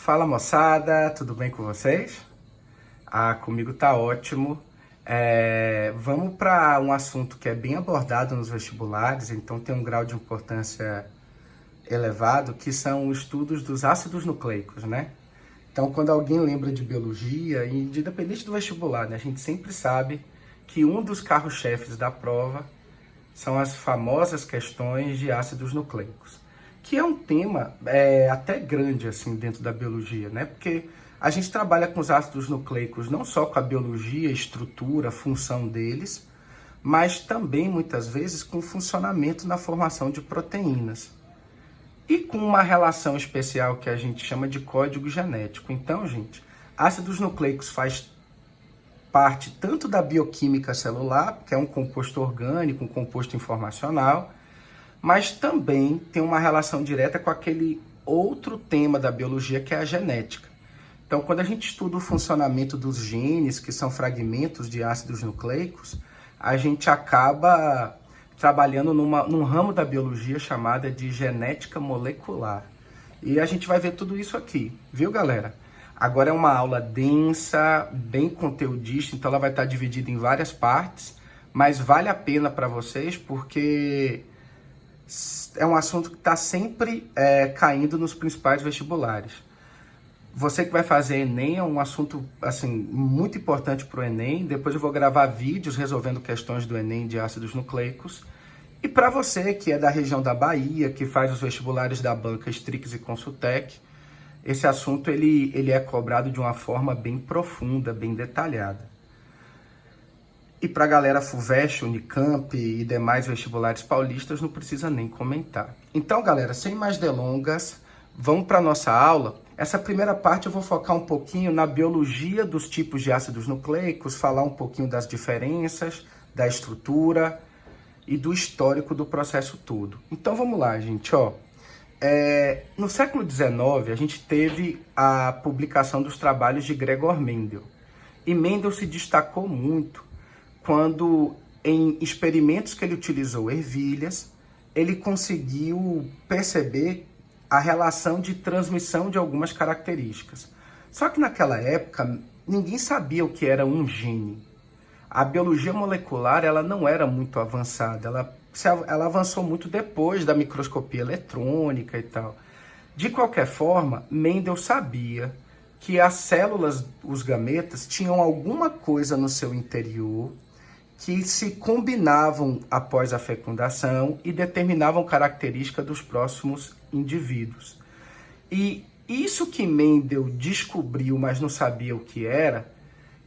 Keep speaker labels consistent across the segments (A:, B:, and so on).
A: Fala moçada, tudo bem com vocês? Comigo tá ótimo. Vamos para um assunto que é bem abordado nos vestibulares, então tem um grau de importância elevado, que são os estudos dos ácidos nucleicos, né? Então, quando alguém lembra de biologia, e independente do vestibular, né, a gente sempre sabe que um dos carros-chefes da prova são as famosas questões de ácidos nucleicos, que é um tema até grande assim dentro da biologia, né? Porque a gente trabalha com os ácidos nucleicos não só com a biologia, estrutura, função deles, mas também muitas vezes com o funcionamento na formação de proteínas e com uma relação especial que a gente chama de código genético. Então, gente, ácidos nucleicos faz parte tanto da bioquímica celular, que é um composto orgânico, um composto informacional, mas também tem uma relação direta com aquele outro tema da biologia que é a genética. Então, quando a gente estuda o funcionamento dos genes, que são fragmentos de ácidos nucleicos, a gente acaba trabalhando num ramo da biologia chamada de genética molecular. E a gente vai ver tudo isso aqui, viu, galera? Agora é uma aula densa, bem conteudista, então ela vai estar dividida em várias partes, mas vale a pena para vocês porque é um assunto que está sempre caindo nos principais vestibulares. Você que vai fazer Enem é um assunto assim, muito importante para o Enem. Depois eu vou gravar vídeos resolvendo questões do Enem de ácidos nucleicos. E para você que é da região da Bahia, que faz os vestibulares da banca Strix e Consultec, esse assunto ele é cobrado de uma forma bem profunda, bem detalhada. E para a galera FUVEST, Unicamp e demais vestibulares paulistas, não precisa nem comentar. Então, galera, sem mais delongas, vamos para a nossa aula. Essa primeira parte eu vou focar um pouquinho na biologia dos tipos de ácidos nucleicos, falar um pouquinho das diferenças, da estrutura e do histórico do processo todo. Então, vamos lá, gente, ó. No século XIX, a gente teve a publicação dos trabalhos de Gregor Mendel. E Mendel se destacou muito quando, em experimentos que ele utilizou ervilhas, ele conseguiu perceber a relação de transmissão de algumas características. Só que naquela época, ninguém sabia o que era um gene. A biologia molecular ela não era muito avançada, ela avançou muito depois da microscopia eletrônica e tal. De qualquer forma, Mendel sabia que as células, os gametas, tinham alguma coisa no seu interior que se combinavam após a fecundação e determinavam características dos próximos indivíduos. E isso que Mendel descobriu, mas não sabia o que era,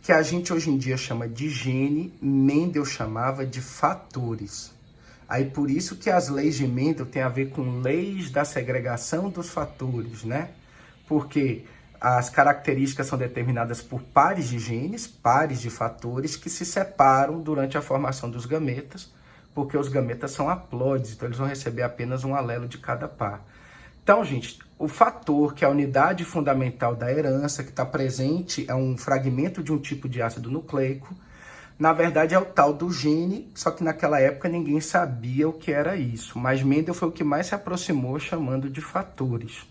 A: que a gente hoje em dia chama de gene, Mendel chamava de fatores. Aí por isso que as leis de Mendel têm a ver com leis da segregação dos fatores, né? Porque as características são determinadas por pares de genes, pares de fatores que se separam durante a formação dos gametas, porque os gametas são haploides, então eles vão receber apenas um alelo de cada par. Então, gente, o fator, que é a unidade fundamental da herança, que está presente, é um fragmento de um tipo de ácido nucleico, na verdade é o tal do gene, só que naquela época ninguém sabia o que era isso, mas Mendel foi o que mais se aproximou chamando de fatores.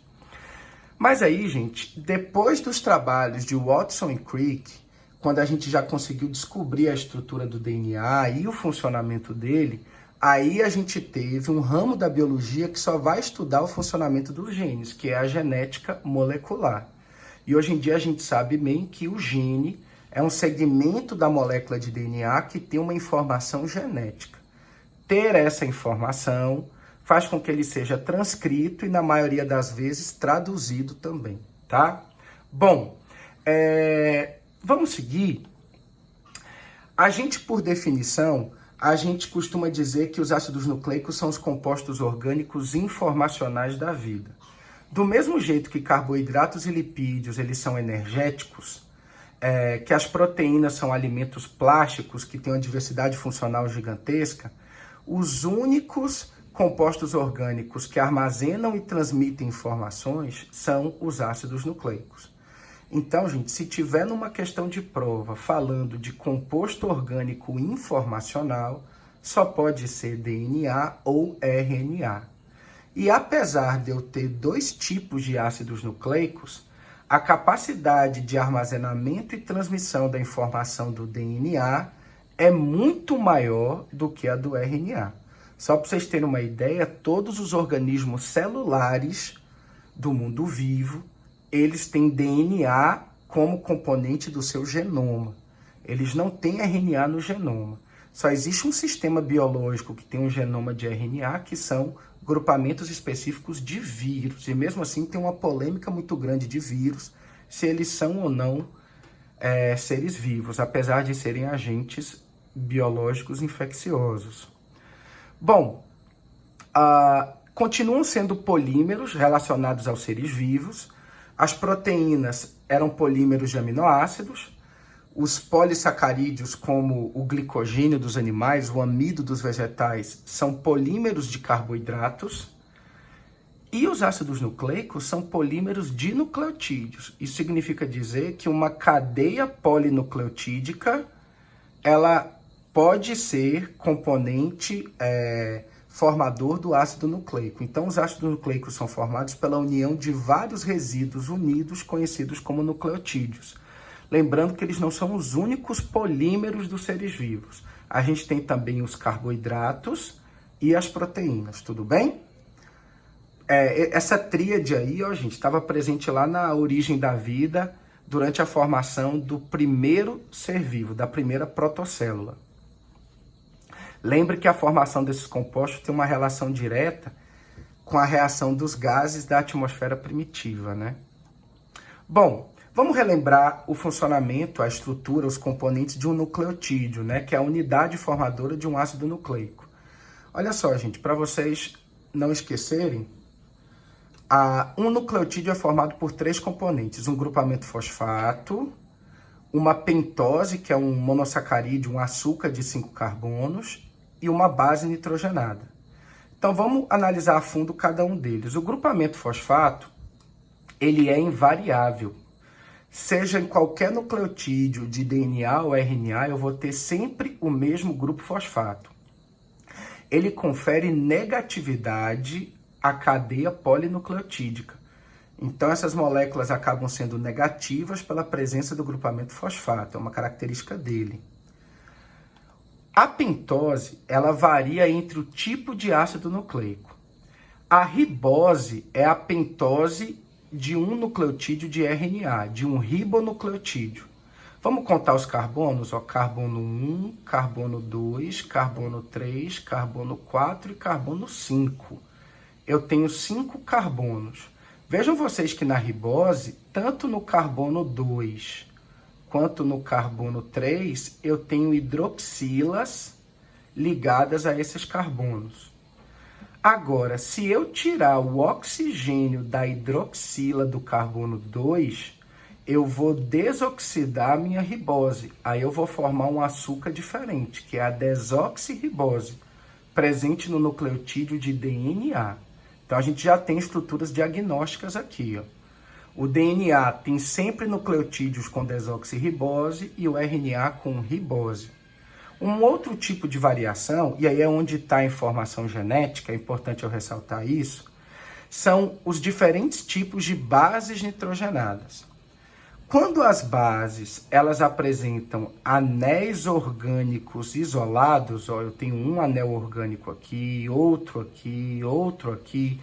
A: Mas aí, gente, depois dos trabalhos de Watson e Crick, quando a gente já conseguiu descobrir a estrutura do DNA e o funcionamento dele, aí a gente teve um ramo da biologia que só vai estudar o funcionamento dos genes, que é a genética molecular. E hoje em dia a gente sabe bem que o gene é um segmento da molécula de DNA que tem uma informação genética. Ter essa informação faz com que ele seja transcrito e, na maioria das vezes, traduzido também, tá? Bom, vamos seguir. A gente, por definição, a gente costuma dizer que os ácidos nucleicos são os compostos orgânicos informacionais da vida. Do mesmo jeito que carboidratos e lipídios, eles são energéticos, que as proteínas são alimentos plásticos que têm uma diversidade funcional gigantesca, os únicos compostos orgânicos que armazenam e transmitem informações são os ácidos nucleicos. Então, gente, se tiver numa questão de prova falando de composto orgânico informacional, só pode ser DNA ou RNA. E apesar de eu ter dois tipos de ácidos nucleicos, a capacidade de armazenamento e transmissão da informação do DNA é muito maior do que a do RNA. Só para vocês terem uma ideia, todos os organismos celulares do mundo vivo, eles têm DNA como componente do seu genoma. Eles não têm RNA no genoma. Só existe um sistema biológico que tem um genoma de RNA, que são grupamentos específicos de vírus. E mesmo assim tem uma polêmica muito grande de vírus, se eles são ou não seres vivos, apesar de serem agentes biológicos infecciosos. Bom, continuam sendo polímeros relacionados aos seres vivos. As proteínas eram polímeros de aminoácidos. Os polissacarídeos, como o glicogênio dos animais, o amido dos vegetais, são polímeros de carboidratos. E os ácidos nucleicos são polímeros de nucleotídeos. Isso significa dizer que uma cadeia polinucleotídica, ela pode ser componente formador do ácido nucleico. Então, os ácidos nucleicos são formados pela união de vários resíduos unidos, conhecidos como nucleotídeos. Lembrando que eles não são os únicos polímeros dos seres vivos. A gente tem também os carboidratos e as proteínas, tudo bem? Essa tríade aí, ó, gente, estava presente lá na origem da vida, durante a formação do primeiro ser vivo, da primeira protocélula. Lembre que a formação desses compostos tem uma relação direta com a reação dos gases da atmosfera primitiva, né? Bom, vamos relembrar o funcionamento, a estrutura, os componentes de um nucleotídeo, né? Que é a unidade formadora de um ácido nucleico. Olha só, gente, para vocês não esquecerem, um nucleotídeo é formado por 3 componentes: um grupamento fosfato, uma pentose, que é um monossacarídeo, um açúcar de 5 carbonos, e uma base nitrogenada. Então vamos analisar a fundo cada um deles. O grupamento fosfato, ele é invariável. Seja em qualquer nucleotídeo de DNA ou RNA, eu vou ter sempre o mesmo grupo fosfato. Ele confere negatividade à cadeia polinucleotídica. Então essas moléculas acabam sendo negativas pela presença do grupamento fosfato, é uma característica dele. A pentose, ela varia entre o tipo de ácido nucleico. A ribose é a pentose de um nucleotídeo de RNA, de um ribonucleotídeo. Vamos contar os carbonos? Ó, carbono 1, carbono 2, carbono 3, carbono 4 e carbono 5. Eu tenho 5 carbonos. Vejam vocês que na ribose, tanto no carbono 2 quanto no carbono 3, eu tenho hidroxilas ligadas a esses carbonos. Agora, se eu tirar o oxigênio da hidroxila do carbono 2, eu vou desoxidar a minha ribose. Aí eu vou formar um açúcar diferente, que é a desoxirribose, presente no nucleotídeo de DNA. Então a gente já tem estruturas diagnósticas aqui, ó. O DNA tem sempre nucleotídeos com desoxirribose e o RNA com ribose. Um outro tipo de variação, e aí é onde está a informação genética, é importante eu ressaltar isso, são os diferentes tipos de bases nitrogenadas. Quando as bases elas apresentam anéis orgânicos isolados, ó, eu tenho um anel orgânico aqui, outro aqui, outro aqui.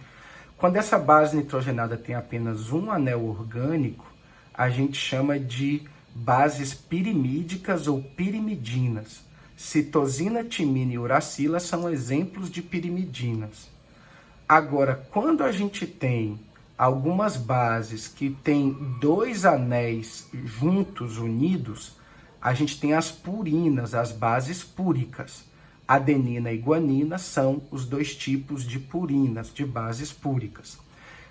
A: Quando essa base nitrogenada tem apenas um anel orgânico, a gente chama de bases pirimídicas ou pirimidinas. Citosina, timina e uracila são exemplos de pirimidinas. Agora, quando a gente tem algumas bases que têm 2 anéis juntos, unidos, a gente tem as purinas, as bases púricas. Adenina e guanina são os 2 tipos de purinas, de bases púricas.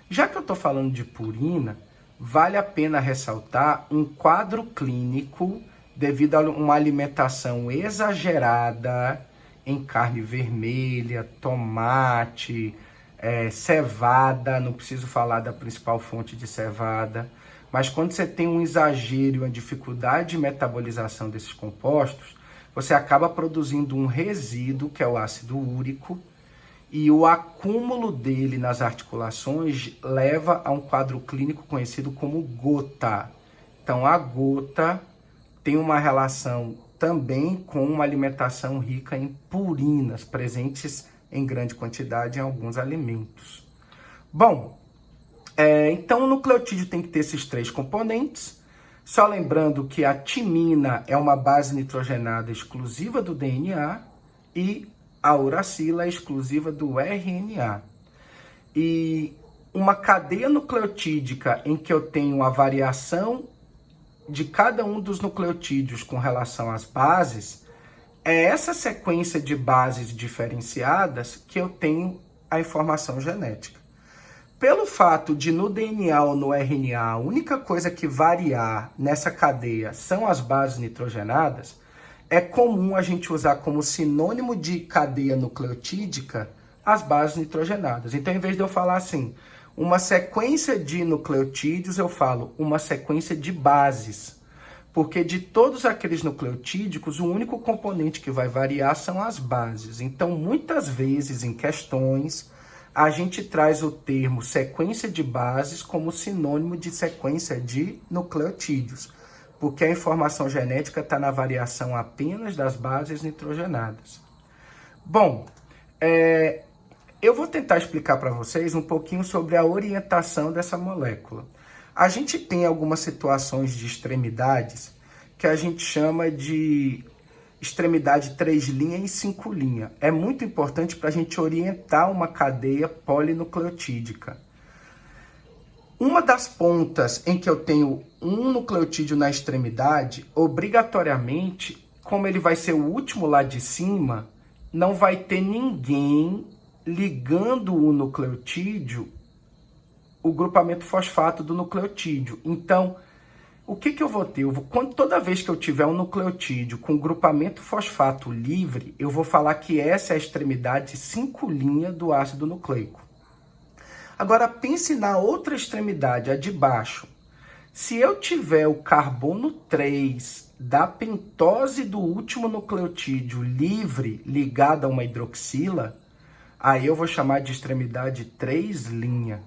A: Já que eu estou falando de purina, vale a pena ressaltar um quadro clínico devido a uma alimentação exagerada em carne vermelha, tomate, cevada, não preciso falar da principal fonte de cevada, mas quando você tem um exagero e uma dificuldade de metabolização desses compostos, você acaba produzindo um resíduo, que é o ácido úrico, e o acúmulo dele nas articulações leva a um quadro clínico conhecido como gota. Então, a gota tem uma relação também com uma alimentação rica em purinas, presentes em grande quantidade em alguns alimentos. Bom, então o nucleotídeo tem que ter esses 3 componentes. Só lembrando que a timina é uma base nitrogenada exclusiva do DNA e a uracila é exclusiva do RNA. E uma cadeia nucleotídica em que eu tenho a variação de cada um dos nucleotídeos com relação às bases, é essa sequência de bases diferenciadas que eu tenho a informação genética. Pelo fato de no DNA ou no RNA a única coisa que variar nessa cadeia são as bases nitrogenadas, é comum a gente usar como sinônimo de cadeia nucleotídica as bases nitrogenadas. Então, em vez de eu falar assim, uma sequência de nucleotídeos, eu falo uma sequência de bases. Porque de todos aqueles nucleotídicos, o único componente que vai variar são as bases. Então, muitas vezes, em questões, a gente traz o termo sequência de bases como sinônimo de sequência de nucleotídeos, porque a informação genética está na variação apenas das bases nitrogenadas. Bom, eu vou tentar explicar para vocês um pouquinho sobre a orientação dessa molécula. A gente tem algumas situações de extremidades que a gente chama de extremidade 3' e 5'. É muito importante para a gente orientar uma cadeia polinucleotídica. Uma das pontas em que eu tenho um nucleotídeo na extremidade, obrigatoriamente, como ele vai ser o último lá de cima, não vai ter ninguém ligando o nucleotídeo, o grupamento fosfato do nucleotídeo. Então, o que eu vou ter? Toda vez que eu tiver um nucleotídeo com grupamento fosfato livre, eu vou falar que essa é a extremidade 5' do ácido nucleico. Agora, pense na outra extremidade, a de baixo. Se eu tiver o carbono 3 da pentose do último nucleotídeo livre ligado a uma hidroxila, aí eu vou chamar de extremidade 3'.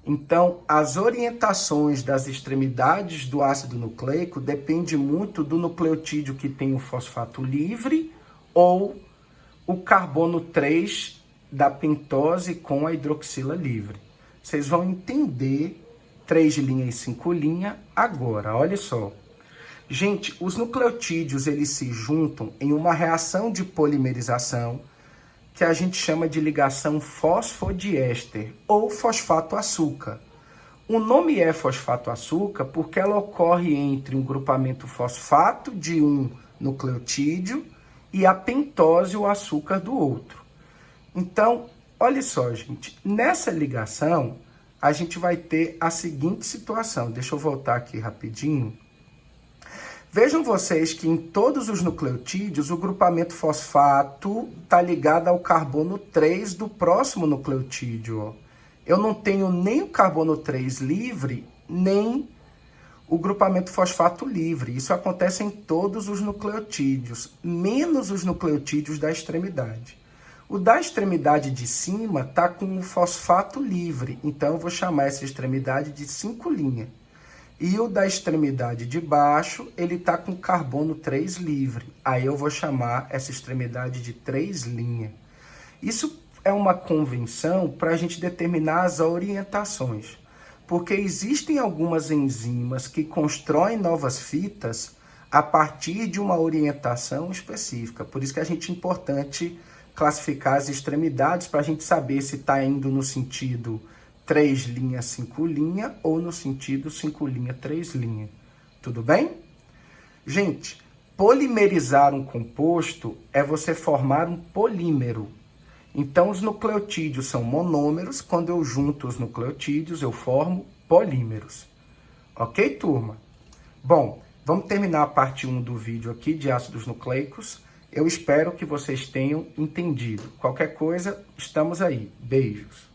A: Então, as orientações das extremidades do ácido nucleico dependem muito do nucleotídeo que tem o fosfato livre ou o carbono 3 da pentose com a hidroxila livre. Vocês vão entender 3' e 5' agora, olha só. Gente, os nucleotídeos eles se juntam em uma reação de polimerização que a gente chama de ligação fosfodiéster ou fosfato-açúcar. O nome é fosfato-açúcar porque ela ocorre entre um grupamento fosfato de um nucleotídeo e a pentose, o açúcar, do outro. Então, olha só, gente, nessa ligação a gente vai ter a seguinte situação. Deixa eu voltar aqui rapidinho. Vejam vocês que em todos os nucleotídeos o grupamento fosfato está ligado ao carbono 3 do próximo nucleotídeo. Eu não tenho nem o carbono 3 livre, nem o grupamento fosfato livre. Isso acontece em todos os nucleotídeos, menos os nucleotídeos da extremidade. O da extremidade de cima está com o fosfato livre, então eu vou chamar essa extremidade de 5'. E o da extremidade de baixo, ele está com carbono 3 livre. Aí eu vou chamar essa extremidade de 3'. Isso é uma convenção para a gente determinar as orientações. Porque existem algumas enzimas que constroem novas fitas a partir de uma orientação específica. Por isso que a gente é importante classificar as extremidades para a gente saber se está indo no sentido 3', 5' ou no sentido 5', 3'. Tudo bem? Gente, polimerizar um composto é você formar um polímero. Então, os nucleotídeos são monômeros. Quando eu junto os nucleotídeos, eu formo polímeros. Ok, turma? Bom, vamos terminar a parte 1 do vídeo aqui de ácidos nucleicos. Eu espero que vocês tenham entendido. Qualquer coisa, estamos aí. Beijos.